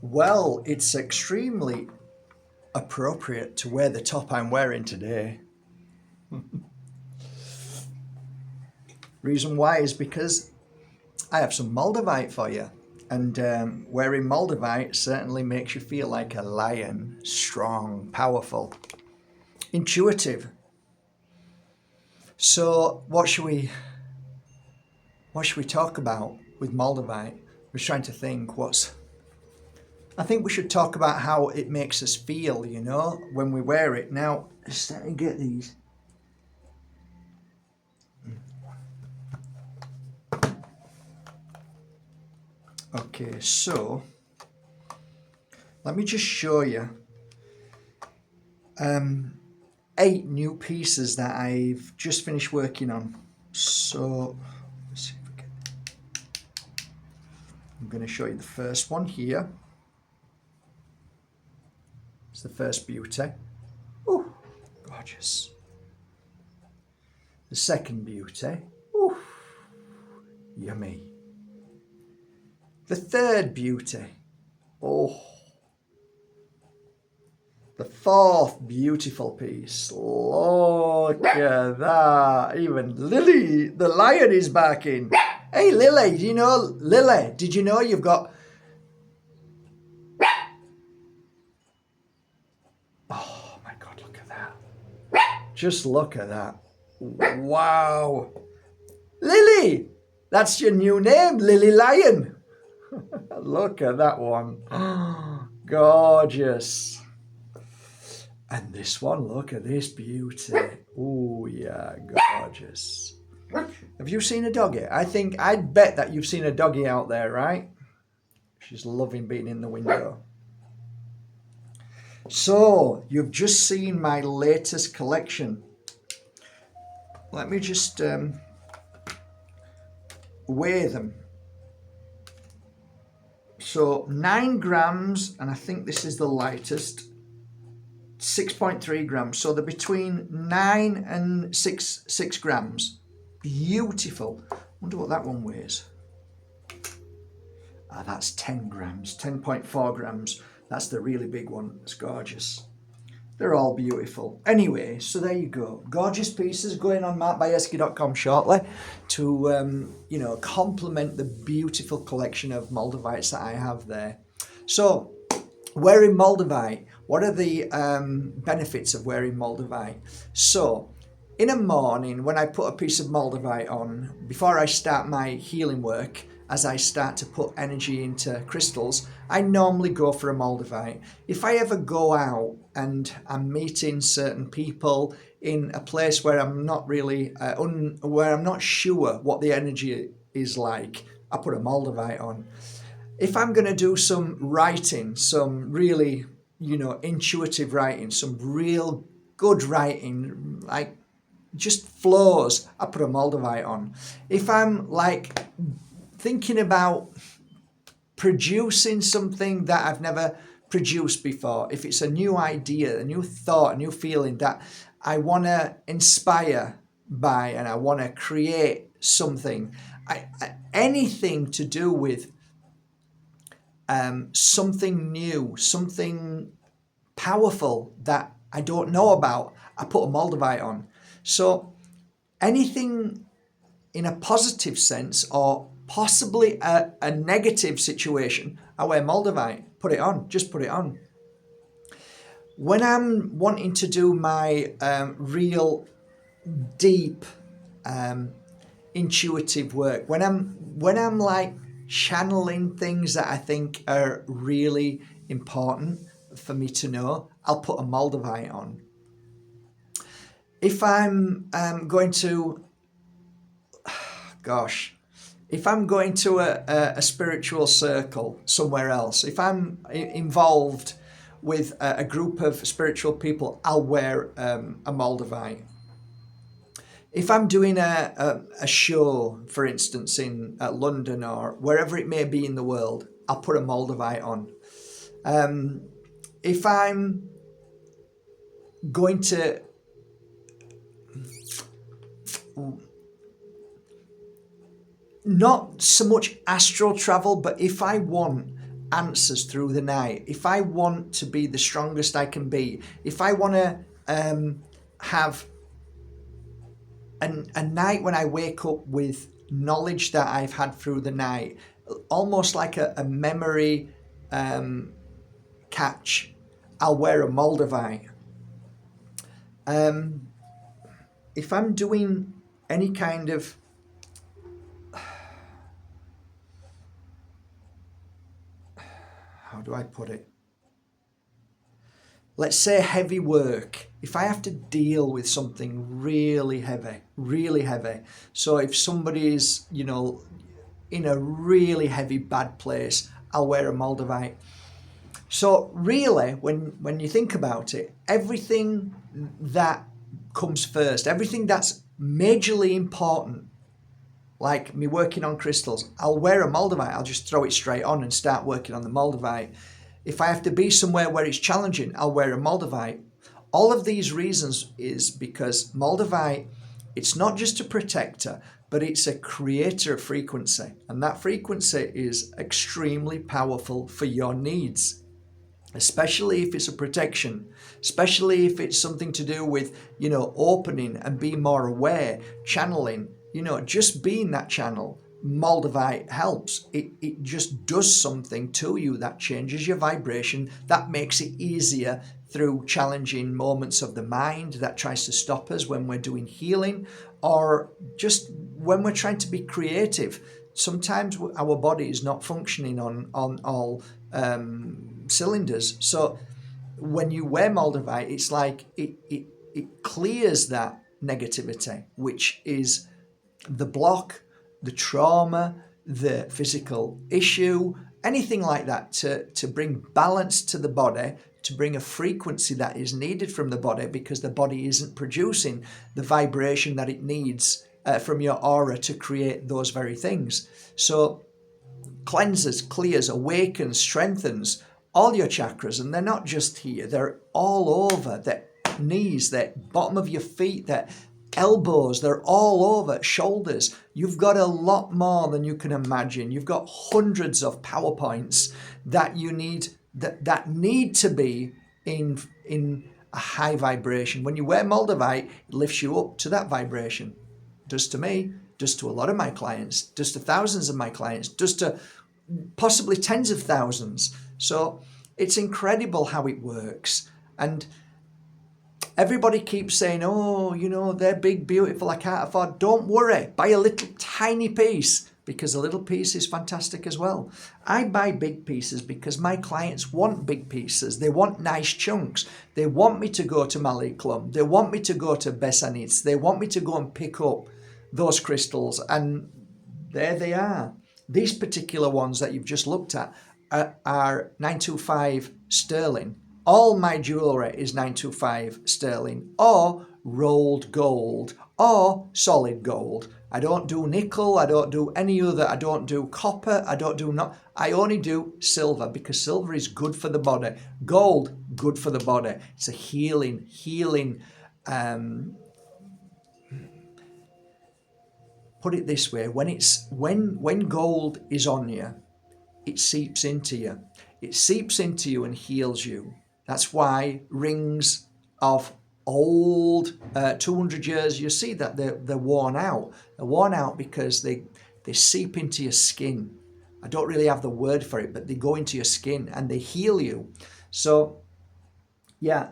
Well, it's extremely appropriate to wear the top I'm wearing today. Reason why is because I have some Moldavite for you. And wearing Moldavite certainly makes you feel like a lion, strong, powerful, intuitive. So what should we talk about with Moldavite? I was trying to think I think we should talk about how it makes us feel, when we wear it. Now, just let me get these. Okay, so let me just show you 8 new pieces that I've just finished working on. So let's see if we can. I'm going to show you the first one here. It's the first beauty. Oh, gorgeous. The second beauty. Oh, yummy. The third beauty. Oh. The fourth beautiful piece. Look at that. Even Lily, the lion, is barking. Hey, Lily, did you know you've got... Oh my God, look at that. Just look at that. Wow. Lily, that's your new name, Lily Lion. Look at that one. Gorgeous. And this one, look at this beauty. Oh yeah, gorgeous. Have you seen a doggy? I'd bet that you've seen a doggy out there, right? She's loving being in the window. So, you've just seen my latest collection. Let me just weigh them. So 9 grams, and I think this is the lightest, 6.3 grams. So they're between 9 and 6 grams. Beautiful. Wonder what that one weighs. That's 10 grams, 10.4 grams. That's the really big one. It's gorgeous. They're all beautiful. Anyway, so there you go. Gorgeous pieces going on markbajerski.com shortly to, complement the beautiful collection of Moldavites that I have there. So, wearing Moldavite. What are the benefits of wearing Moldavite? So, in a morning, when I put a piece of Moldavite on, before I start my healing work, as I start to put energy into crystals, I normally go for a Moldavite. If I ever go out and I'm meeting certain people in a place where I'm not really, where I'm not sure what the energy is like, I put a Moldavite on. If I'm going to do some writing, some really, intuitive writing, some real good writing, like just flows, I put a Moldavite on. If I'm thinking about producing something that I've never produced before, if it's a new idea, a new thought, a new feeling that I want to inspire by and I want to create something, anything to do with something new, something powerful that I don't know about, I put a Moldavite on. So anything in a positive sense or possibly a negative situation, I wear Moldavite. Put it on. Just put it on. When I'm wanting to do my real deep intuitive work, when I'm like channeling things that I think are really important for me to know, I'll put a Moldavite on. If I'm going to if I'm going to a spiritual circle somewhere else, if I'm involved with a group of spiritual people, I'll wear a Moldavite. If I'm doing a show, for instance, in London or wherever it may be in the world, I'll put a Moldavite on. If I'm going to not so much astral travel, but if I want answers through the night, if I want to be the strongest I can be, if I want to have a night when I wake up with knowledge that I've had through the night, almost like a memory catch, I'll wear a Moldavite. If I'm doing any kind of how do I put it? Let's say heavy work. If I have to deal with something really heavy. So if somebody's, you know, in a really heavy bad place, I'll wear a Moldavite. So really, when you think about it, everything that comes first, everything that's majorly important, like me working on crystals, I'll wear a Moldavite. I'll just throw it straight on and start working on the Moldavite. If I have to be somewhere where it's challenging, I'll wear a Moldavite. All of these reasons is because Moldavite, it's not just a protector, but it's a creator of frequency. And that frequency is extremely powerful for your needs, especially if it's a protection, especially if it's something to do with, you know, opening and being more aware, channeling, you know, just being that channel. Moldavite helps. It just does something to you that changes your vibration, that makes it easier through challenging moments of the mind that tries to stop us when we're doing healing, or just when we're trying to be creative. Sometimes our body is not functioning on all cylinders. So when you wear Moldavite, it's like it clears that negativity, which is the block, the trauma, the physical issue, anything like that, to bring balance to the body, to bring a frequency that is needed from the body, because the body isn't producing the vibration that it needs from your aura to create those very things. So cleanses, clears, awakens, strengthens all your chakras, and they're not just here, they're all over, the knees, the bottom of your feet, the elbows, they're all over, shoulders. You've got a lot more than you can imagine. You've got hundreds of power points that you need, that need to be in a high vibration. When you wear Moldavite, it lifts you up to that vibration. Does to me, does to a lot of my clients, does to thousands of my clients, does to possibly tens of thousands. So it's incredible how it works. And everybody keeps saying, oh, you know, they're big, beautiful, I can't afford. Don't worry, buy a little tiny piece, because a little piece is fantastic as well. I buy big pieces because my clients want big pieces. They want nice chunks. They want me to go to Maliklum. They want me to go to Besanits. They want me to go and pick up those crystals. And there they are. These particular ones that you've just looked at are 925 sterling. All my jewellery is 925 sterling, or rolled gold, or solid gold. I don't do nickel, I don't do any other, I don't do copper, I only do silver, because silver is good for the body. Gold, good for the body. It's a healing, put it this way, when gold is on you, it seeps into you. It seeps into you and heals you. That's why rings of old 200 years, you see that they're worn out. They're worn out because they seep into your skin. I don't really have the word for it, but they go into your skin and they heal you. So yeah,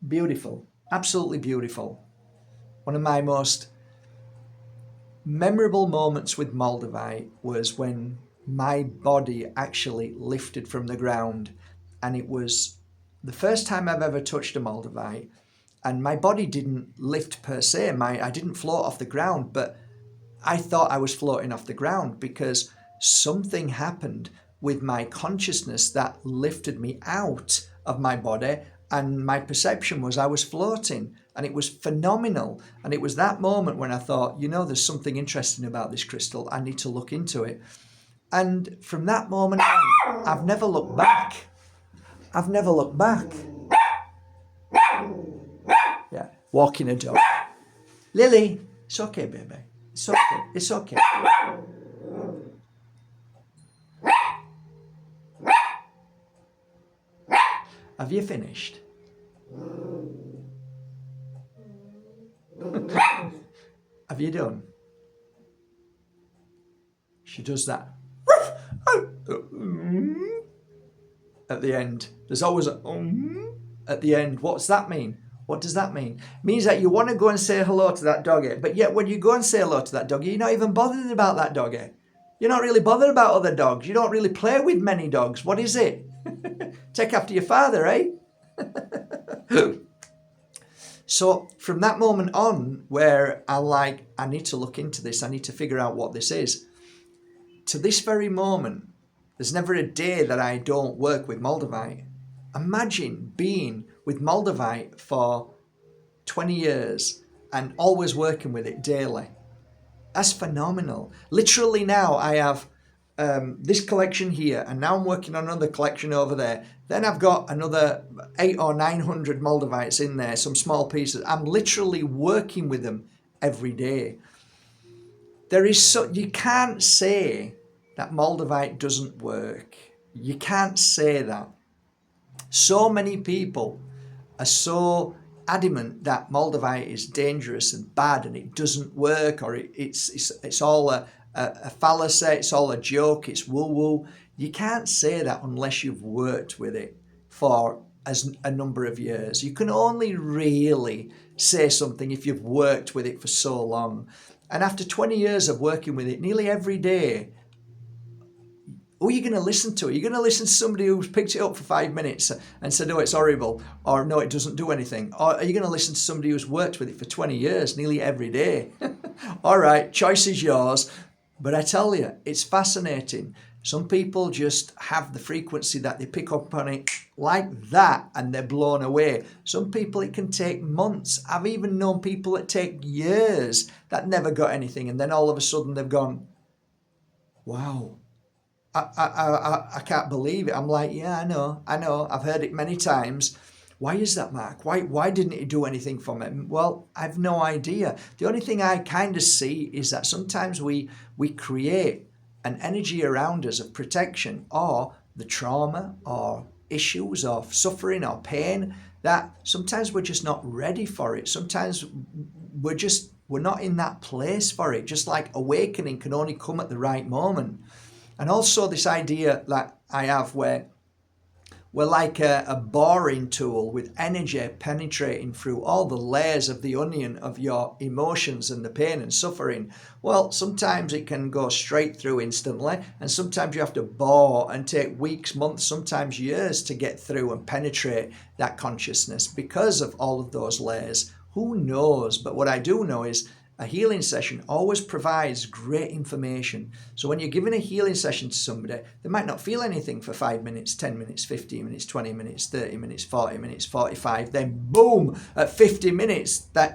beautiful, absolutely beautiful. One of my most memorable moments with Moldavite was when my body actually lifted from the ground, and it was the first time I've ever touched a Moldavite, and my body didn't lift per se. I didn't float off the ground, but I thought I was floating off the ground because something happened with my consciousness that lifted me out of my body, and my perception was I was floating, and it was phenomenal. And it was that moment when I thought, you know, there's something interesting about this crystal. I need to look into it. And from that moment on, I've never looked back. I've never looked back. Yeah, walking a dog. Lily, it's okay, baby. It's okay. It's okay. Have you finished? Have you done? She does that at the end. There's always a at the end. What's that mean? What does that mean? It means that you want to go and say hello to that doggy, but yet when you go and say hello to that doggy, you're not even bothered about that doggy. You're not really bothered about other dogs. You don't really play with many dogs. What is it? Take after your father, eh? So from that moment on, where I need to look into this, I need to figure out what this is, to this very moment, there's never a day that I don't work with Moldavite. Imagine being with Moldavite for 20 years and always working with it daily. That's phenomenal. Literally now I have this collection here, and now I'm working on another collection over there. Then I've got another 800 or 900 Moldavites in there, some small pieces. I'm literally working with them every day. You can't say that Moldavite doesn't work. You can't say that. So many people are so adamant that Moldavite is dangerous and bad and it doesn't work, or it's all a fallacy, it's all a joke, it's woo-woo. You can't say that unless you've worked with it for a number of years. You can only really say something if you've worked with it for so long. And after 20 years of working with it nearly every day, who are you going to listen to? Are you going to listen to somebody who's picked it up for 5 minutes and said, oh, it's horrible, or no, it doesn't do anything? Or are you going to listen to somebody who's worked with it for 20 years, nearly every day? All right, choice is yours. But I tell you, it's fascinating. Some people just have the frequency that they pick up on it like that and they're blown away. Some people, it can take months. I've even known people that take years that never got anything, and then all of a sudden they've gone, wow. I can't believe it. I'm like, yeah, I know. I've heard it many times. Why is that, Mark? Why didn't it do anything for me? Well, I've no idea. The only thing I kind of see is that sometimes we create an energy around us of protection, or the trauma or issues or suffering or pain, that sometimes we're just not ready for it. Sometimes we're not in that place for it. Just like awakening can only come at the right moment. And also this idea that I have where we're like a boring tool with energy penetrating through all the layers of the onion of your emotions and the pain and suffering. Well, sometimes it can go straight through instantly, and sometimes you have to bore and take weeks, months, sometimes years to get through and penetrate that consciousness because of all of those layers. Who knows? But what I do know is a healing session always provides great information. So when you're giving a healing session to somebody, they might not feel anything for 5 minutes, 10 minutes, 15 minutes, 20 minutes, 30 minutes, 40 minutes, 45. Then boom, at 50 minutes, they're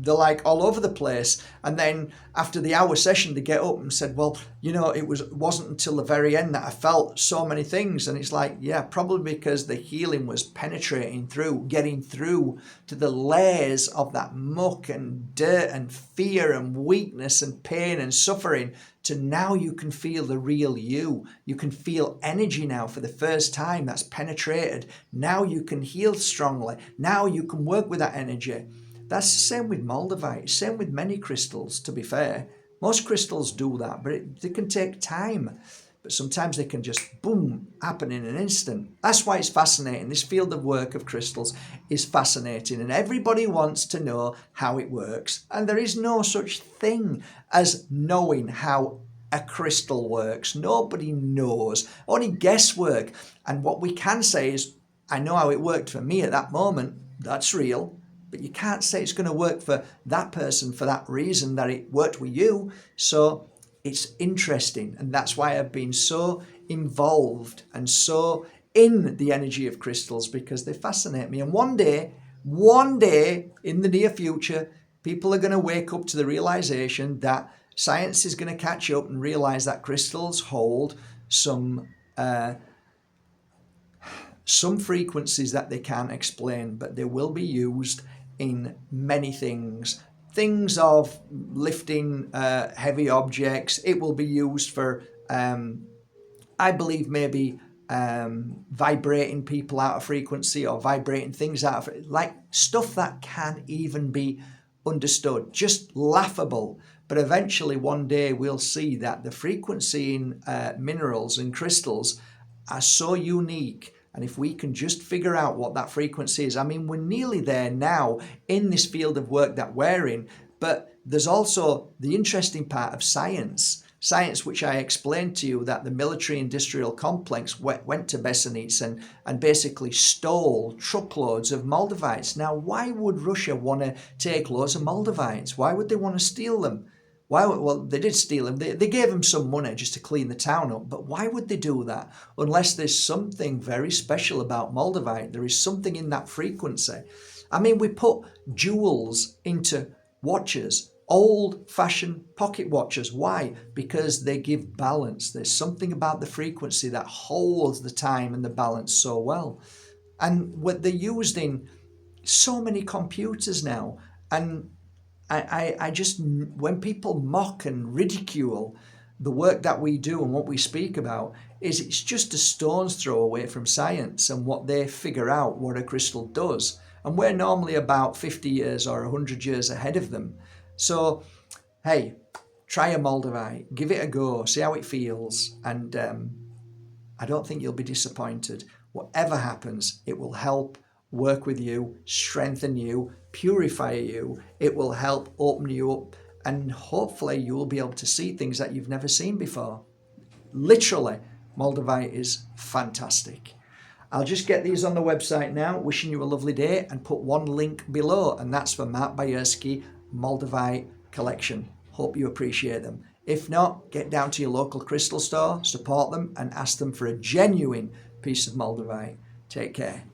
like all over the place. And then after the hour session, they get up and said, well, it wasn't until the very end that I felt so many things. And it's like, yeah, probably because the healing was penetrating through, getting through to the layers of that muck and dirt and fear and weakness and pain and suffering, to now you can feel the real you. You can feel energy now for the first time that's penetrated. Now you can heal strongly. Now you can work with that energy. That's the same with Moldavite, same with many crystals, to be fair. Most crystals do that, but they can take time. But sometimes they can just, boom, happen in an instant. That's why it's fascinating. This field of work of crystals is fascinating, and everybody wants to know how it works. And there is no such thing as knowing how a crystal works. Nobody knows. Only guesswork. And what we can say is, I know how it worked for me at that moment. That's real. But you can't say it's going to work for that person for that reason that it worked with you. So it's interesting, and that's why I've been so involved and so in the energy of crystals, because they fascinate me. And one day in the near future, people are going to wake up to the realization that science is going to catch up and realize that crystals hold some frequencies that they can't explain, but they will be used in many things. Things of lifting heavy objects. It will be used for, I believe, maybe vibrating people out of frequency or vibrating things out of, like stuff that can't even be understood, just laughable. But eventually one day we'll see that the frequency in minerals and crystals are so unique. And if we can just figure out what that frequency is, I mean, we're nearly there now in this field of work that we're in. But there's also the interesting part of science, which I explained to you, that the military industrial complex went to Bajerski and basically stole truckloads of Moldavites. Now, why would Russia want to take loads of Moldavites? Why would they want to steal them? Why? Well, they did steal them. They gave them some money just to clean the town up. But why would they do that? Unless there's something very special about Moldavite. There is something in that frequency. I mean, we put jewels into watches, old-fashioned pocket watches. Why? Because they give balance. There's something about the frequency that holds the time and the balance so well. And what they're used in so many computers now. And I just, when people mock and ridicule the work that we do and what we speak about, it's just a stone's throw away from science and what they figure out what a crystal does. And we're normally about 50 years or 100 years ahead of them. So, hey, try a Moldavite, give it a go, see how it feels. And I don't think you'll be disappointed. Whatever happens, it will help work with you, strengthen you, purify you. It will help open you up, and hopefully you will be able to see things that you've never seen before. Literally, Moldavite is fantastic. I'll just get these on the website now, wishing you a lovely day, and put one link below, and that's for Mark Bajerski Moldavite collection. Hope you appreciate them. If not, get down to your local crystal store, support them, and ask them for a genuine piece of Moldavite. Take care.